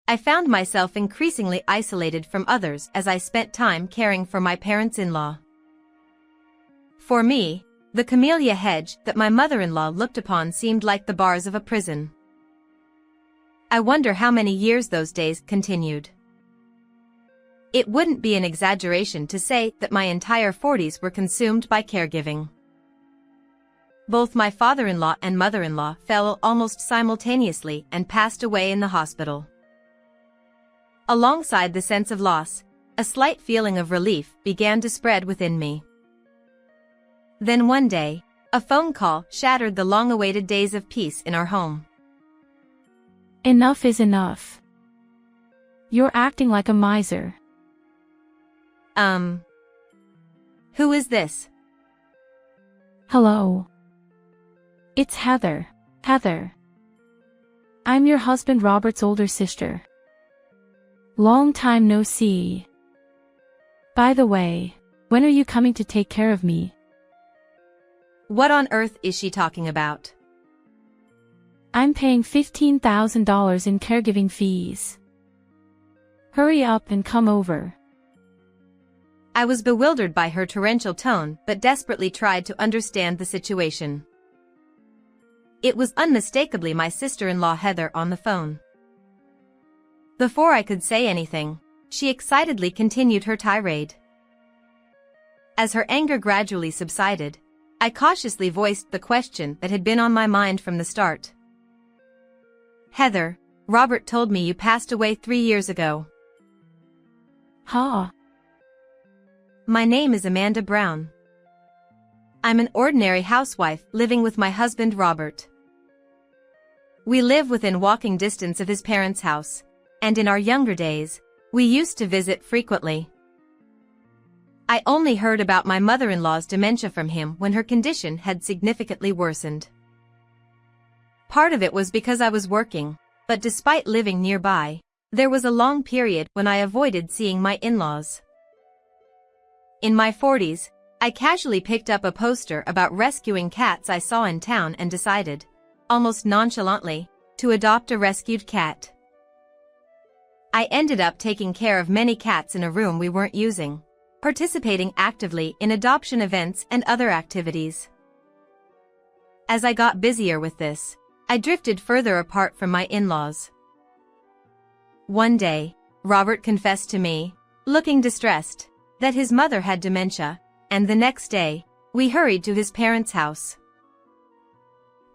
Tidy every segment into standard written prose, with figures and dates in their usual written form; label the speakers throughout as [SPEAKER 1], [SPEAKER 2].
[SPEAKER 1] I found myself increasingly isolated from others as I spent time caring for my parents-in-law. For me, the camellia hedge that my mother-in-law looked upon seemed like the bars of a prison. I wonder how many years those days continued. It wouldn't be an exaggeration to say that my entire 40s were consumed by caregiving. Both my father-in-law and mother-in-law fell almost simultaneously and passed away in the hospital. Alongside the sense of loss, a slight feeling of relief began to spread within me. Then one day, a phone call shattered the long-awaited days of peace in our home.
[SPEAKER 2] Enough is enough. You're acting like a miser.
[SPEAKER 1] Who is this?
[SPEAKER 2] Hello. It's Heather. Heather. I'm your husband Robert's older sister. Long time no see. By the way, when are you coming to take care of me?
[SPEAKER 1] What on earth is she talking about?
[SPEAKER 2] I'm paying $15,000 in caregiving fees. Hurry up and come over.
[SPEAKER 1] I was bewildered by her torrential tone but desperately tried to understand the situation. It was unmistakably my sister-in-law Heather on the phone. Before I could say anything, she excitedly continued her tirade. As her anger gradually subsided, I cautiously voiced the question that had been on my mind from the start. Heather, Robert told me you passed away 3 years ago.
[SPEAKER 2] Huh?
[SPEAKER 1] My name is Amanda Brown. I'm an ordinary housewife living with my husband Robert. We live within walking distance of his parents' house, and in our younger days, we used to visit frequently. I only heard about my mother-in-law's dementia from him when her condition had significantly worsened. Part of it was because I was working, but despite living nearby, there was a long period when I avoided seeing my in-laws. In my 40s, I casually picked up a poster about rescuing cats I saw in town and decided, almost nonchalantly, to adopt a rescued cat. I ended up taking care of many cats in a room we weren't using, participating actively in adoption events and other activities. As I got busier with this, I drifted further apart from my in-laws. One day, Robert confessed to me, looking distressed, that his mother had dementia, and the next day, we hurried to his parents' house.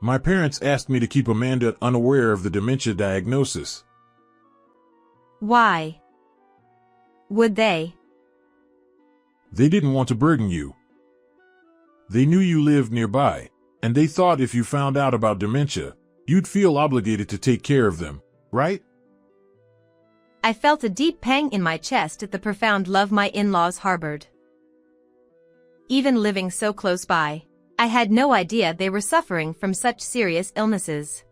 [SPEAKER 3] My parents asked me to keep Amanda unaware of the dementia diagnosis.
[SPEAKER 1] Why? Would they?
[SPEAKER 3] They didn't want to burden you. They knew you lived nearby, and they thought if you found out about dementia, you'd feel obligated to take care of them, right?
[SPEAKER 1] I felt a deep pang in my chest at the profound love my in-laws harbored. Even living so close by, I had no idea they were suffering from such serious illnesses.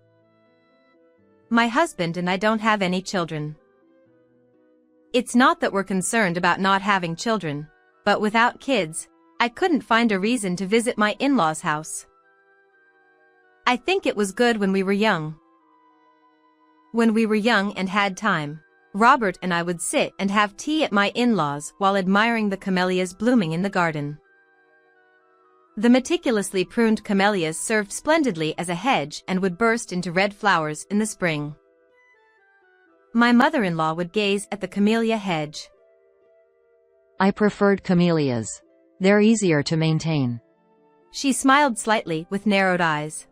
[SPEAKER 1] My husband and I don't have any children. It's not that we're concerned about not having children, but without kids, I couldn't find a reason to visit my in-laws' house. I think it was good when we were young. When we were young and had time, Robert and I would sit and have tea at my in-laws while admiring the camellias blooming in the garden. The meticulously pruned camellias served splendidly as a hedge and would burst into red flowers in the spring. My mother-in-law would gaze at the camellia hedge.
[SPEAKER 4] I preferred camellias. They're easier to maintain.
[SPEAKER 1] She smiled slightly with narrowed eyes.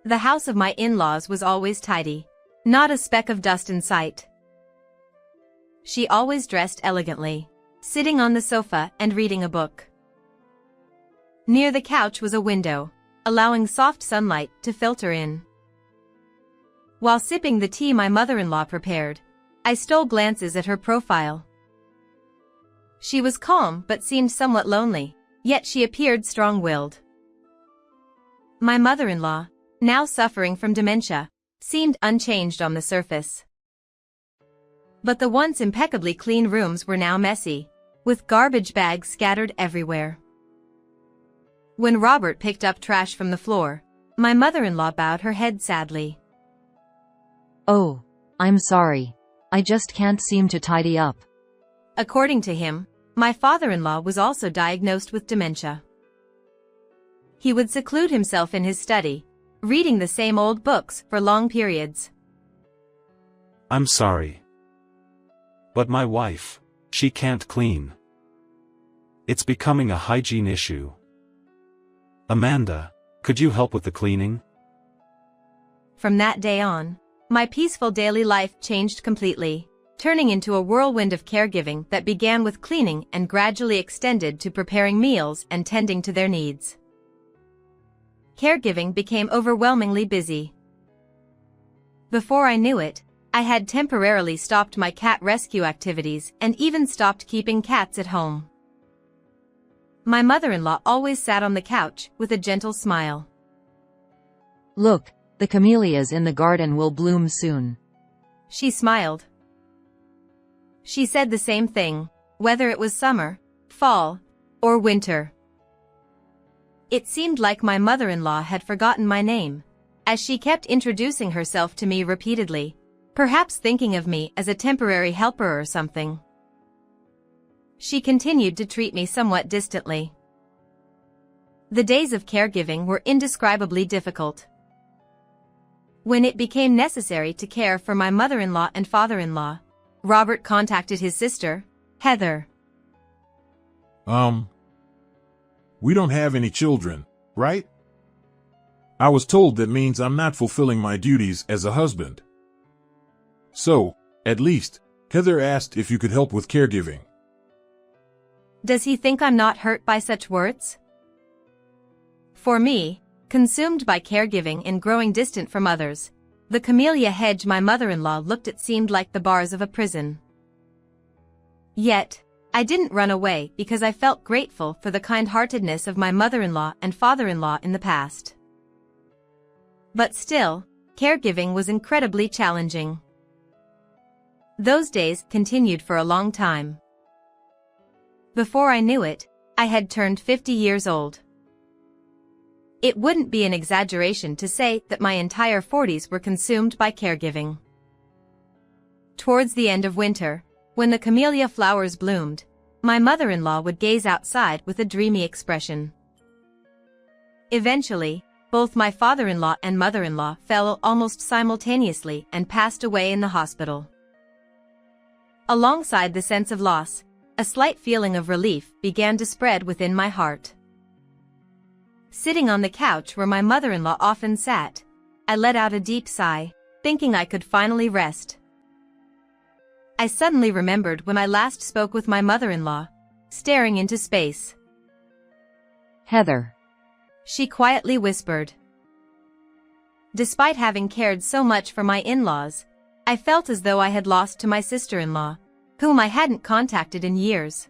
[SPEAKER 1] The house of my in-laws was always tidy. Not a speck of dust in sight. She always dressed elegantly, sitting on the sofa and reading a book. Near the couch was a window, allowing soft sunlight to filter in. While sipping the tea my mother-in-law prepared, I stole glances at her profile. She was calm but seemed somewhat lonely, yet she appeared strong-willed. My mother-in-law, now suffering from dementia, seemed unchanged on the surface. But the once impeccably clean rooms were now messy, with garbage bags scattered everywhere. When Robert picked up trash from the floor, my mother-in-law bowed her head sadly.
[SPEAKER 4] Oh, I'm sorry. I just can't seem to tidy up.
[SPEAKER 1] According to him, my father-in-law was also diagnosed with dementia. He would seclude himself in his study, reading the same old books for long periods.
[SPEAKER 5] I'm sorry. But my wife, she can't clean. It's becoming a hygiene issue. Amanda, could you help with the cleaning?
[SPEAKER 1] From that day on, my peaceful daily life changed completely, turning into a whirlwind of caregiving that began with cleaning and gradually extended to preparing meals and tending to their needs. Caregiving became overwhelmingly busy. Before I knew it, I had temporarily stopped my cat rescue activities and even stopped keeping cats at home. My mother-in-law always sat on the couch with a gentle smile.
[SPEAKER 4] Look, the camellias in the garden will bloom soon.
[SPEAKER 1] She smiled. She said the same thing, whether it was summer, fall, or winter. It seemed like my mother-in-law had forgotten my name, as she kept introducing herself to me repeatedly, perhaps thinking of me as a temporary helper or something. She continued to treat me somewhat distantly. The days of caregiving were indescribably difficult. When it became necessary to care for my mother-in-law and father-in-law, Robert contacted his sister, Heather.
[SPEAKER 3] We don't have any children, right? I was told that means I'm not fulfilling my duties as a husband. So, at least, Heather asked if you could help with caregiving.
[SPEAKER 1] Does he think I'm not hurt by such words? For me, consumed by caregiving and growing distant from others, the camellia hedge my mother-in-law looked at seemed like the bars of a prison. Yet, I didn't run away because I felt grateful for the kind-heartedness of my mother-in-law and father-in-law in the past. But still, caregiving was incredibly challenging. Those days continued for a long time. Before I knew it, I had turned 50 years old. It wouldn't be an exaggeration to say that my entire 40s were consumed by caregiving. Towards the end of winter, when the camellia flowers bloomed, my mother-in-law would gaze outside with a dreamy expression. Eventually, both my father-in-law and mother-in-law fell almost simultaneously and passed away in the hospital. Alongside the sense of loss, a slight feeling of relief began to spread within my heart. Sitting on the couch where my mother-in-law often sat, I let out a deep sigh, thinking I could finally rest. I suddenly remembered when I last spoke with my mother-in-law, staring into space.
[SPEAKER 4] Heather.
[SPEAKER 1] She quietly whispered. Despite having cared so much for my in-laws, I felt as though I had lost to my sister-in-law, whom I hadn't contacted in years.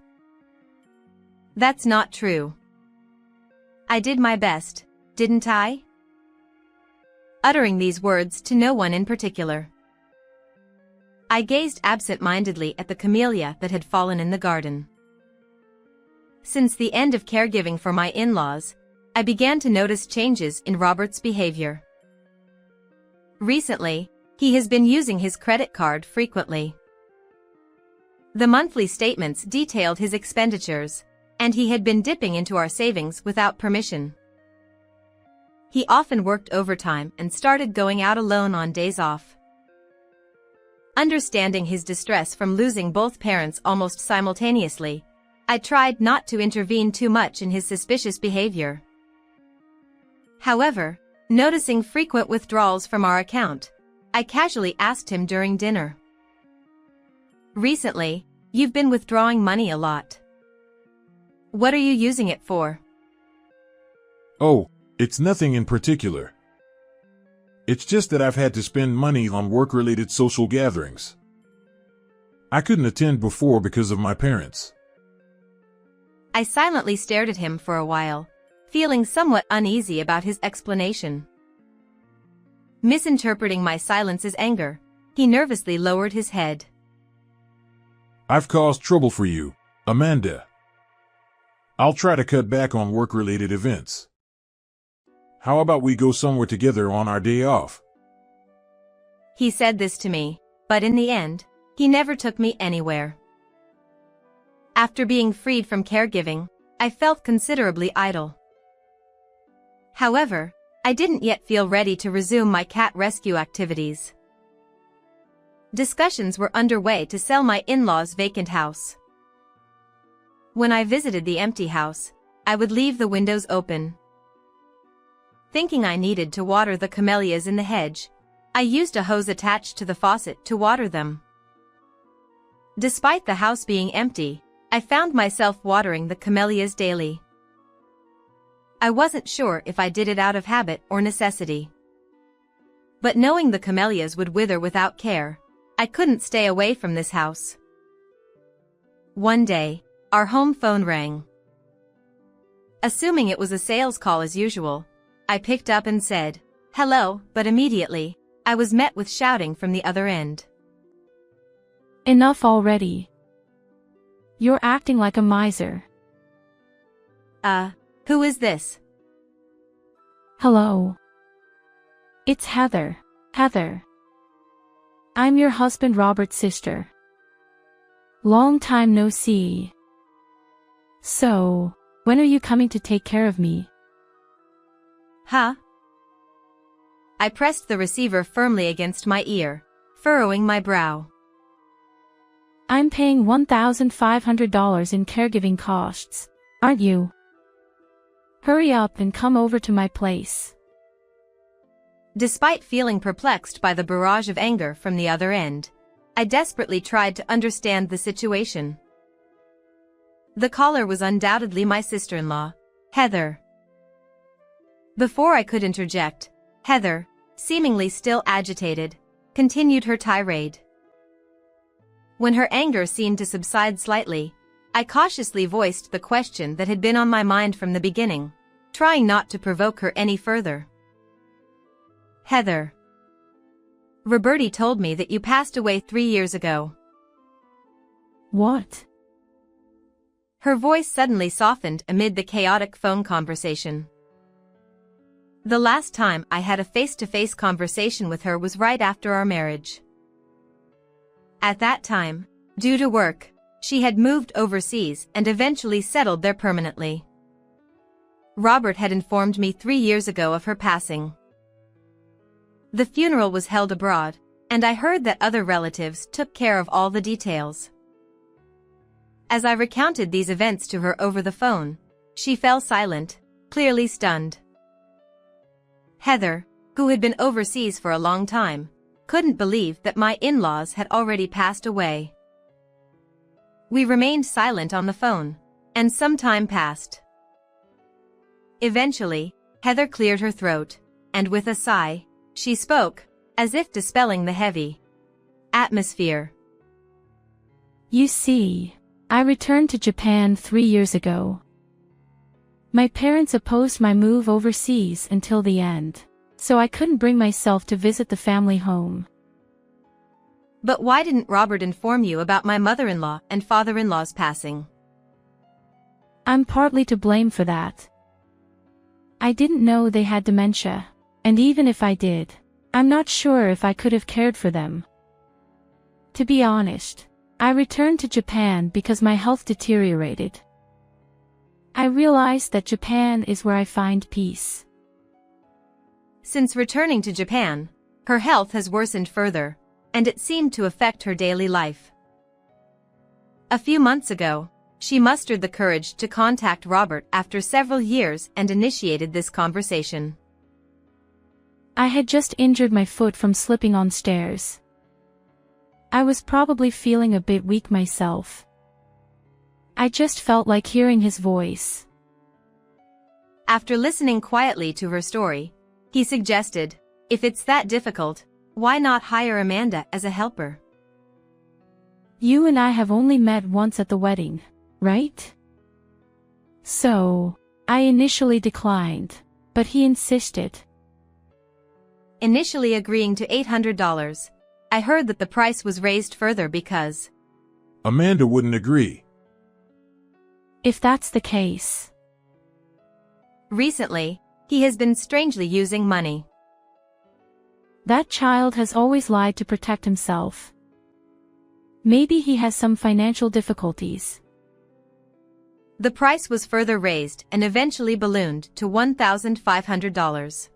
[SPEAKER 1] That's not true. I did my best, didn't I? Uttering these words to no one in particular, I gazed absent-mindedly at the camellia that had fallen in the garden. Since the end of caregiving for my in-laws, I began to notice changes in Robert's behavior. Recently, he has been using his credit card frequently. The monthly statements detailed his expenditures, and he had been dipping into our savings without permission. He often worked overtime and started going out alone on days off. Understanding his distress from losing both parents almost simultaneously, I tried not to intervene too much in his suspicious behavior. However, noticing frequent withdrawals from our account, I casually asked him during dinner. Recently, you've been withdrawing money a lot. What are you using it for?
[SPEAKER 3] Oh, it's nothing in particular. It's just that I've had to spend money on work-related social gatherings. I couldn't attend before because of my parents.
[SPEAKER 1] I silently stared at him for a while, feeling somewhat uneasy about his explanation. Misinterpreting my silence as anger, he nervously lowered his head.
[SPEAKER 3] I've caused trouble for you, Amanda. I'll try to cut back on work-related events. How about we go somewhere together on our day off?
[SPEAKER 1] He said this to me, but in the end, he never took me anywhere. After being freed from caregiving, I felt considerably idle. However, I didn't yet feel ready to resume my cat rescue activities. Discussions were underway to sell my in-laws' vacant house. When I visited the empty house, I would leave the windows open. Thinking I needed to water the camellias in the hedge, I used a hose attached to the faucet to water them. Despite the house being empty, I found myself watering the camellias daily. I wasn't sure if I did it out of habit or necessity. But knowing the camellias would wither without care, I couldn't stay away from this house. One day, our home phone rang. Assuming it was a sales call as usual, I picked up and said, "Hello," but immediately, I was met with shouting from the other end.
[SPEAKER 2] Enough already. You're acting like a miser.
[SPEAKER 1] Who is this?
[SPEAKER 2] Hello. It's Heather. Heather. I'm your husband Robert's sister. Long time no see. So, when are you coming to take care of me?
[SPEAKER 1] Huh? I pressed the receiver firmly against my ear, furrowing my brow.
[SPEAKER 2] I'm paying $1,500 in caregiving costs, aren't you? Hurry up and come over to my place.
[SPEAKER 1] Despite feeling perplexed by the barrage of anger from the other end, I desperately tried to understand the situation. The caller was undoubtedly my sister-in-law, Heather. Before I could interject, Heather, seemingly still agitated, continued her tirade. When her anger seemed to subside slightly, I cautiously voiced the question that had been on my mind from the beginning, trying not to provoke her any further. Heather. Roberti told me that you passed away 3 years ago.
[SPEAKER 2] What?
[SPEAKER 1] Her voice suddenly softened amid the chaotic phone conversation. The last time I had a face-to-face conversation with her was right after our marriage. At that time, due to work, she had moved overseas and eventually settled there permanently. Robert had informed me 3 years ago of her passing. The funeral was held abroad, and I heard that other relatives took care of all the details. As I recounted these events to her over the phone, she fell silent, clearly stunned. Heather, who had been overseas for a long time, couldn't believe that my in-laws had already passed away. We remained silent on the phone, and some time passed. Eventually, Heather cleared her throat, and with a sigh, she spoke, as if dispelling the heavy atmosphere.
[SPEAKER 2] You see, I returned to Japan 3 years ago. My parents opposed my move overseas until the end, so I couldn't bring myself to visit the family home.
[SPEAKER 1] But why didn't Robert inform you about my mother-in-law and father-in-law's passing?
[SPEAKER 2] I'm partly to blame for that. I didn't know they had dementia, and even if I did, I'm not sure if I could have cared for them. To be honest, I returned to Japan because my health deteriorated. I realized that Japan is where I find peace.
[SPEAKER 1] Since returning to Japan, her health has worsened further, and it seemed to affect her daily life. A few months ago, she mustered the courage to contact Robert after several years and initiated this conversation.
[SPEAKER 2] I had just injured my foot from slipping on stairs. I was probably feeling a bit weak myself. I just felt like hearing his voice.
[SPEAKER 1] After listening quietly to her story, he suggested, if it's that difficult, why not hire Amanda as a helper?
[SPEAKER 2] You and I have only met once at the wedding, right? So, I initially declined, but he insisted.
[SPEAKER 1] Initially agreeing to $800, I heard that the price was raised further because
[SPEAKER 3] Amanda wouldn't agree.
[SPEAKER 2] If that's the case.
[SPEAKER 1] Recently, he has been strangely using money.
[SPEAKER 2] That child has always lied to protect himself. Maybe he has some financial difficulties.
[SPEAKER 1] The price was further raised and eventually ballooned to $1,500.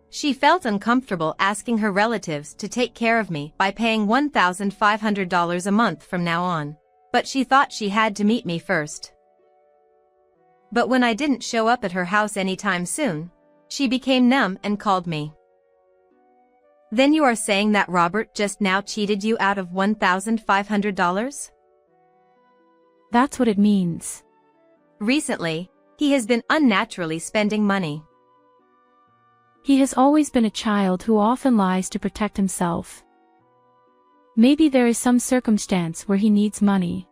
[SPEAKER 1] She felt uncomfortable asking her relatives to take care of me by paying $1,500 a month from now on, but she thought she had to meet me first. But when I didn't show up at her house anytime soon, she became numb and called me. Then you are saying that Robert just now cheated you out of $1,500?
[SPEAKER 2] That's what it means.
[SPEAKER 1] Recently, he has been unnaturally spending money.
[SPEAKER 2] He has always been a child who often lies to protect himself. Maybe there is some circumstance where he needs money.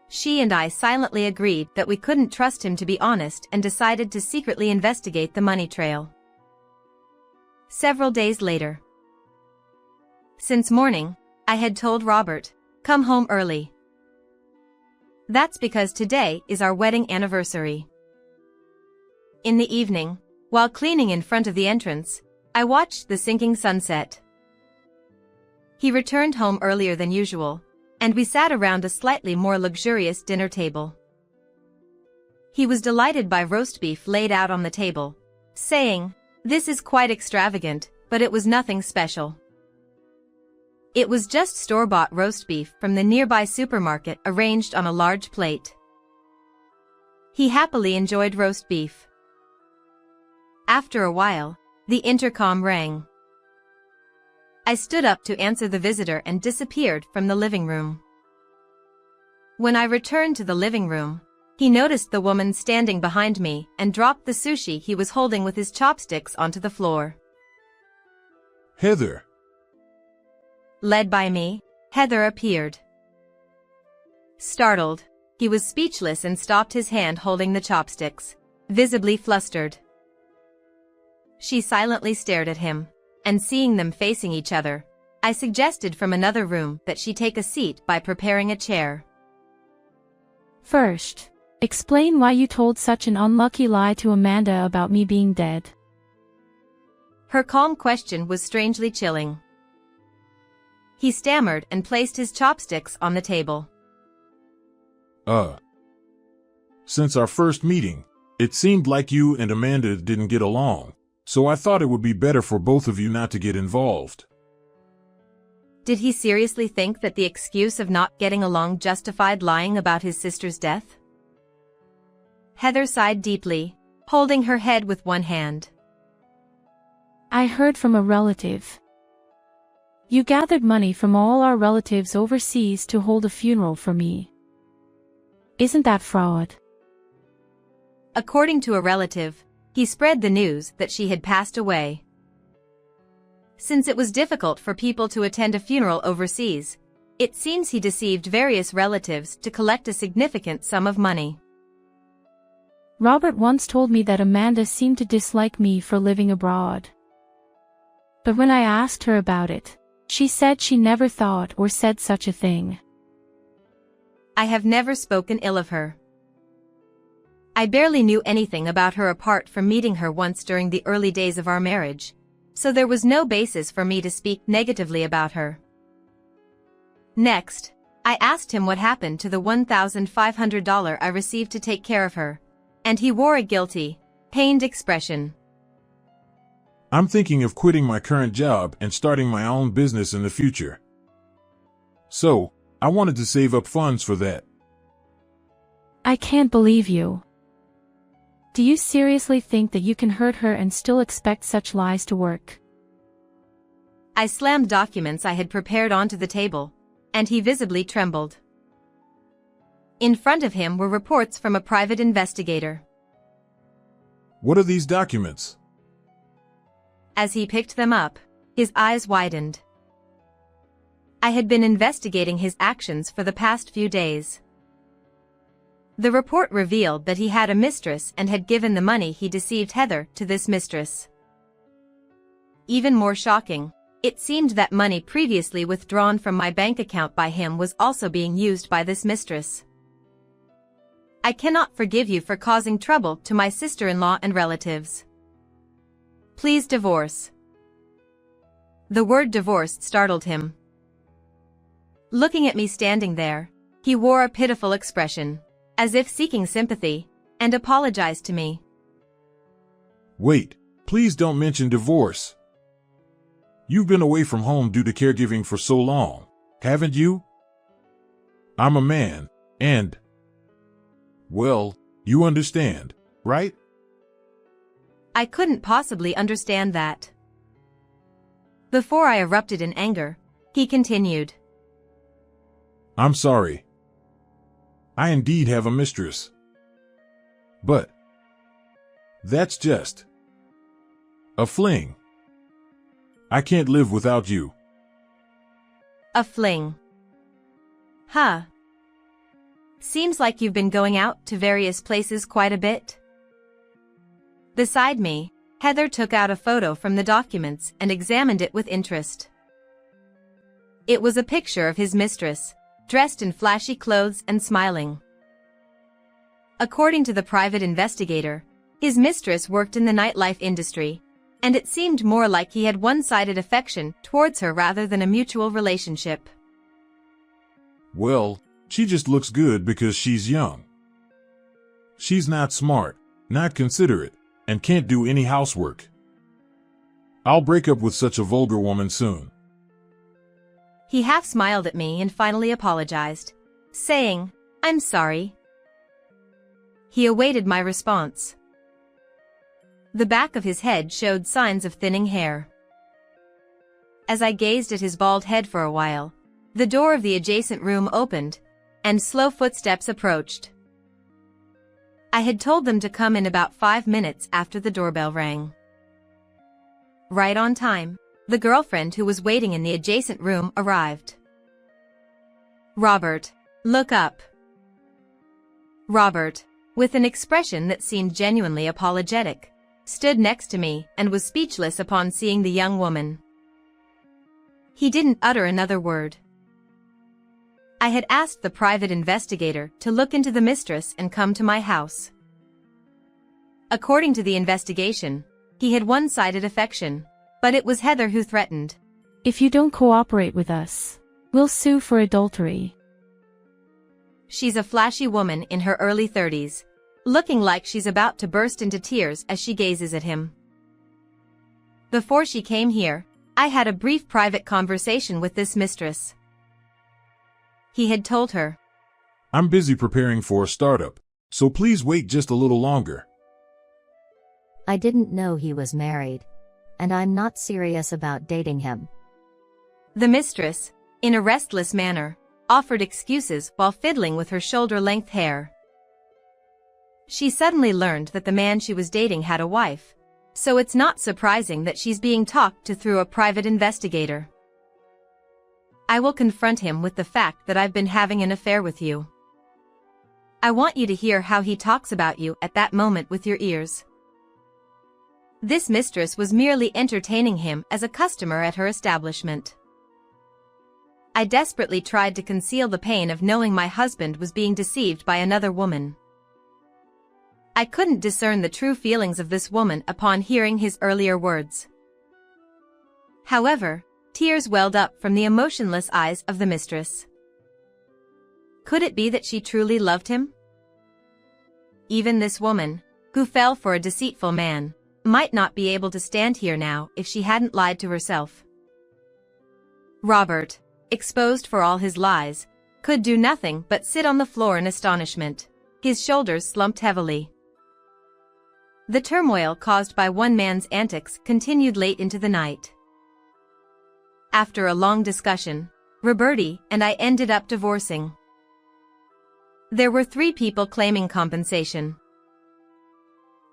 [SPEAKER 1] She and I silently agreed that we couldn't trust him to be honest and decided to secretly investigate the money trail. Several days later. Since morning, I had told Robert, "Come home early." That's because today is our wedding anniversary. In the evening, while cleaning in front of the entrance, I watched the sinking sunset. He returned home earlier than usual, and we sat around a slightly more luxurious dinner table. He was delighted by roast beef laid out on the table, saying, "This is quite extravagant, but it was nothing special." It was just store-bought roast beef from the nearby supermarket arranged on a large plate. He happily enjoyed roast beef. After a while, the intercom rang. I stood up to answer the visitor and disappeared from the living room. When I returned to the living room, he noticed the woman standing behind me and dropped the sushi he was holding with his chopsticks onto the floor.
[SPEAKER 3] Heather.
[SPEAKER 1] Led by me, Heather appeared. Startled, he was speechless and stopped his hand holding the chopsticks, visibly flustered. She silently stared at him, and seeing them facing each other, I suggested from another room that she take a seat by preparing a chair.
[SPEAKER 2] First, explain why you told such an unlucky lie to Amanda about me being dead.
[SPEAKER 1] Her calm question was strangely chilling. He stammered and placed his chopsticks on the table.
[SPEAKER 3] Since our first meeting, it seemed like you and Amanda didn't get along, so I thought it would be better for both of you not to get involved.
[SPEAKER 1] Did he seriously think that the excuse of not getting along justified lying about his sister's death? Heather sighed deeply, holding her head with one hand.
[SPEAKER 2] I heard from a relative. You gathered money from all our relatives overseas to hold a funeral for me. Isn't that fraud?
[SPEAKER 1] According to a relative, he spread the news that she had passed away. Since it was difficult for people to attend a funeral overseas, it seems he deceived various relatives to collect a significant sum of money.
[SPEAKER 2] Robert once told me that Amanda seemed to dislike me for living abroad. But when I asked her about it, she said she never thought or said such a thing.
[SPEAKER 1] I have never spoken ill of her. I barely knew anything about her apart from meeting her once during the early days of our marriage, so there was no basis for me to speak negatively about her. Next, I asked him what happened to the $1,500 I received to take care of her, and he wore a guilty, pained expression.
[SPEAKER 3] I'm thinking of quitting my current job and starting my own business in the future. So, I wanted to save up funds for that.
[SPEAKER 2] I can't believe you. Do you seriously think that you can hurt her and still expect such lies to work?
[SPEAKER 1] I slammed documents I had prepared onto the table, and he visibly trembled. In front of him were reports from a private investigator.
[SPEAKER 3] What are these documents?
[SPEAKER 1] As he picked them up, his eyes widened. I had been investigating his actions for the past few days. The report revealed that he had a mistress and had given the money he deceived Heather to this mistress. Even more shocking, it seemed that money previously withdrawn from my bank account by him was also being used by this mistress. I cannot forgive you for causing trouble to my sister-in-law and relatives. Please divorce. The word divorce startled him. Looking at me standing there, he wore a pitiful expression, as if seeking sympathy, and apologized to me.
[SPEAKER 3] Wait, please don't mention divorce. You've been away from home due to caregiving for so long, haven't you? I'm a man, and... well, you understand, right?
[SPEAKER 1] I couldn't possibly understand that. Before I erupted in anger, he continued.
[SPEAKER 3] I'm sorry. I indeed have a mistress. But that's just a fling. I can't live without you.
[SPEAKER 1] A fling. Huh. Seems like you've been going out to various places quite a bit. Beside me, Heather took out a photo from the documents and examined it with interest. It was a picture of his mistress, dressed in flashy clothes and smiling. According to the private investigator, his mistress worked in the nightlife industry, and it seemed more like he had one-sided affection towards her rather than a mutual relationship.
[SPEAKER 3] Well, she just looks good because she's young. She's not smart, not considerate, and can't do any housework. I'll break up with such a vulgar woman soon.
[SPEAKER 1] He half smiled at me and finally apologized, saying, "I'm sorry." He awaited my response. The back of his head showed signs of thinning hair. As I gazed at his bald head for a while, the door of the adjacent room opened, and slow footsteps approached. I had told them to come in about 5 minutes after the doorbell rang. Right on time, the girlfriend who was waiting in the adjacent room arrived. "Robert, look up." Robert, with an expression that seemed genuinely apologetic, stood next to me and was speechless upon seeing the young woman. He didn't utter another word. I had asked the private investigator to look into the mistress and come to my house. According to the investigation, he had one-sided affection, but it was Heather who threatened.
[SPEAKER 2] If you don't cooperate with us, we'll sue for adultery.
[SPEAKER 1] She's a flashy woman in her early 30s, looking like she's about to burst into tears as she gazes at him. Before she came here, I had a brief private conversation with this mistress. He had told her,
[SPEAKER 3] I'm busy preparing for a startup, so please wait just a little longer.
[SPEAKER 4] I didn't know he was married, and I'm not serious about dating him.
[SPEAKER 1] The mistress, in a restless manner, offered excuses while fiddling with her shoulder-length hair. She suddenly learned that the man she was dating had a wife, so it's not surprising that she's being talked to through a private investigator. I will confront him with the fact that I've been having an affair with you. I want you to hear how he talks about you at that moment with your ears. This mistress was merely entertaining him as a customer at her establishment. I desperately tried to conceal the pain of knowing my husband was being deceived by another woman. I couldn't discern the true feelings of this woman upon hearing his earlier words. However, tears welled up from the emotionless eyes of the mistress. Could it be that she truly loved him? Even this woman, who fell for a deceitful man, might not be able to stand here now if she hadn't lied to herself. Robert, exposed for all his lies, could do nothing but sit on the floor in astonishment, his shoulders slumped heavily. The turmoil caused by one man's antics continued late into the night. After a long discussion, Roberti and I ended up divorcing. There were 3 people claiming compensation.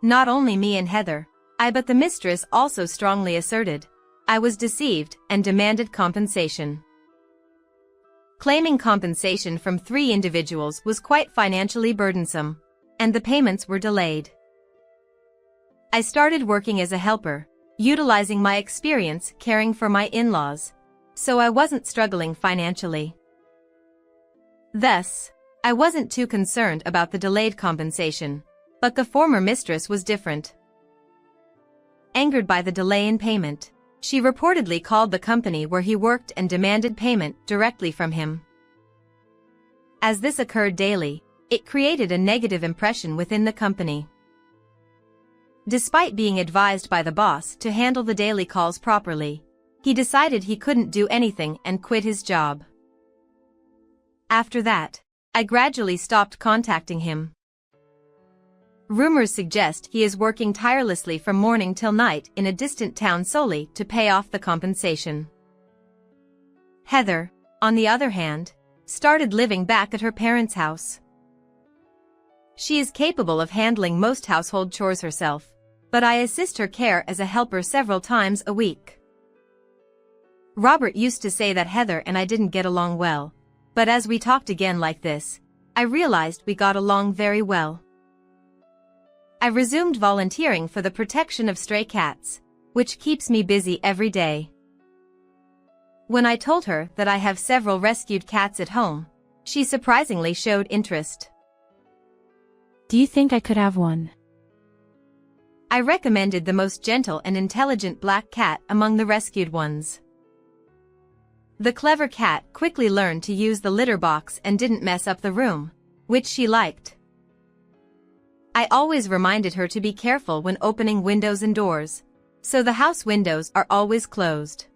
[SPEAKER 1] Not only me and Heather, but the mistress also strongly asserted I was deceived and demanded compensation. Claiming compensation from 3 individuals was quite financially burdensome, and the payments were delayed. I started working as a helper, utilizing my experience caring for my in-laws, so I wasn't struggling financially. Thus, I wasn't too concerned about the delayed compensation, but the former mistress was different. Angered by the delay in payment, she reportedly called the company where he worked and demanded payment directly from him. As this occurred daily, it created a negative impression within the company. Despite being advised by the boss to handle the daily calls properly, he decided he couldn't do anything and quit his job. After that, I gradually stopped contacting him. Rumors suggest he is working tirelessly from morning till night in a distant town solely to pay off the compensation. Heather, on the other hand, started living back at her parents' house. She is capable of handling most household chores herself, but I assist her care as a helper several times a week. Robert used to say that Heather and I didn't get along well, but as we talked again like this, I realized we got along very well. I resumed volunteering for the protection of stray cats, which keeps me busy every day. When I told her that I have several rescued cats at home, she surprisingly showed interest.
[SPEAKER 2] Do you think I could have one?
[SPEAKER 1] I recommended the most gentle and intelligent black cat among the rescued ones. The clever cat quickly learned to use the litter box and didn't mess up the room, which she liked. I always reminded her to be careful when opening windows and doors, so the house windows are always closed.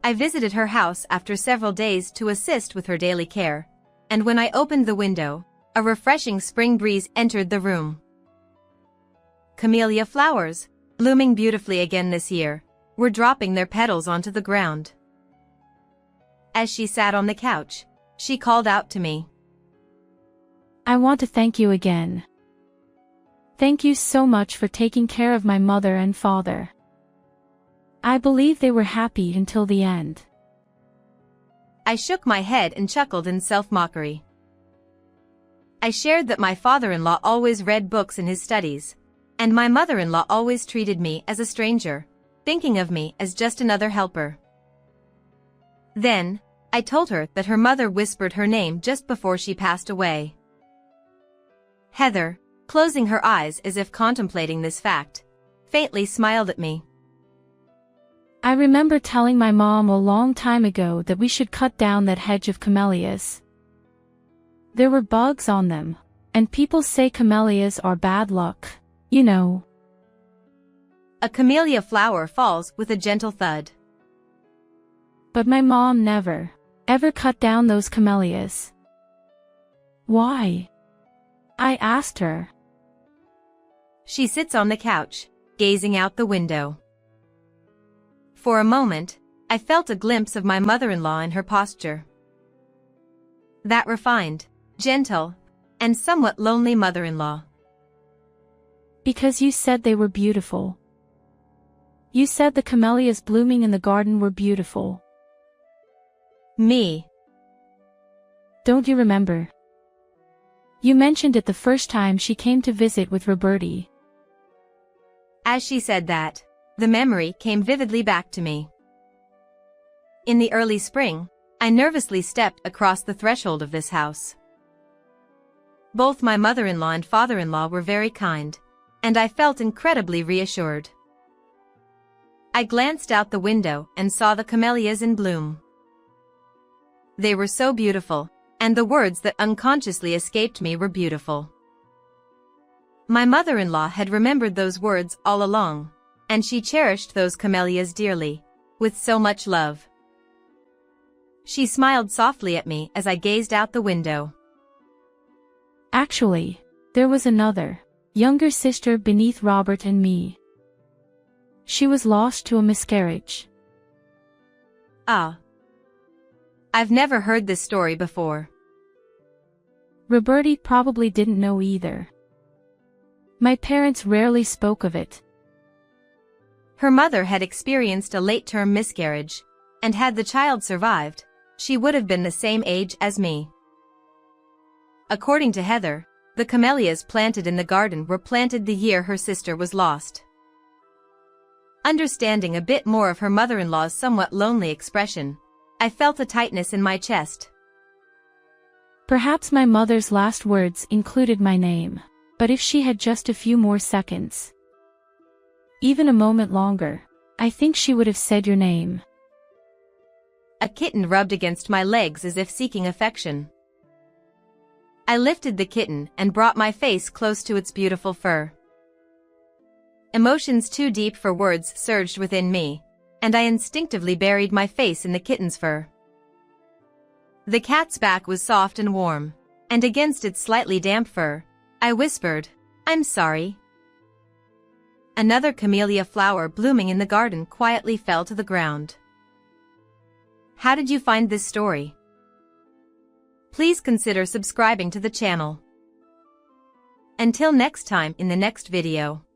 [SPEAKER 1] I visited her house after several days to assist with her daily care, and when I opened the window, a refreshing spring breeze entered the room. Camellia flowers, blooming beautifully again this year, were dropping their petals onto the ground. As she sat on the couch, she called out to me.
[SPEAKER 2] I want to thank you again. Thank you so much for taking care of my mother and father. I believe they were happy until the end.
[SPEAKER 1] I shook my head and chuckled in self-mockery. I shared that my father-in-law always read books in his studies, and my mother-in-law always treated me as a stranger, thinking of me as just another helper. Then, I told her that her mother whispered her name just before she passed away. Heather, closing her eyes as if contemplating this fact, faintly smiled at me.
[SPEAKER 2] I remember telling my mom a long time ago that we should cut down that hedge of camellias. There were bugs on them, and people say camellias are bad luck, you know.
[SPEAKER 1] A camellia flower falls with a gentle thud.
[SPEAKER 2] But my mom never, ever cut down those camellias. Why? I asked her.
[SPEAKER 1] She sits on the couch, gazing out the window. For a moment, I felt a glimpse of my mother-in-law in her posture. That refined, gentle, and somewhat lonely mother-in-law.
[SPEAKER 2] Because you said they were beautiful. You said the camellias blooming in the garden were beautiful.
[SPEAKER 1] Me.
[SPEAKER 2] Don't you remember? You mentioned it the first time she came to visit with Roberti.
[SPEAKER 1] As she said that, the memory came vividly back to me. In the early spring, I nervously stepped across the threshold of this house. Both my mother-in-law and father-in-law were very kind, and I felt incredibly reassured. I glanced out the window and saw the camellias in bloom. They were so beautiful, and the words that unconsciously escaped me were beautiful. My mother-in-law had remembered those words all along, and she cherished those camellias dearly, with so much love. She smiled softly at me as I gazed out the window.
[SPEAKER 2] Actually, there was another, younger sister beneath Robert and me. She was lost to a miscarriage.
[SPEAKER 1] Ah. I've never heard this story before.
[SPEAKER 2] Roberti probably didn't know either. My parents rarely spoke of it.
[SPEAKER 1] Her mother had experienced a late-term miscarriage, and had the child survived, she would have been the same age as me. According to Heather, the camellias planted in the garden were planted the year her sister was lost. Understanding a bit more of her mother-in-law's somewhat lonely expression, I felt a tightness in my chest.
[SPEAKER 2] Perhaps my mother's last words included my name, but if she had just a few more seconds, even a moment longer, I think she would have said your name.
[SPEAKER 1] A kitten rubbed against my legs as if seeking affection, I lifted the kitten and brought my face close to its beautiful fur. Emotions too deep for words surged within me, and I instinctively buried my face in the kitten's fur. The cat's back was soft and warm, and against its slightly damp fur, I whispered, "I'm sorry." Another camellia flower blooming in the garden quietly fell to the ground. How did you find this story? Please consider subscribing to the channel. Until next time in the next video.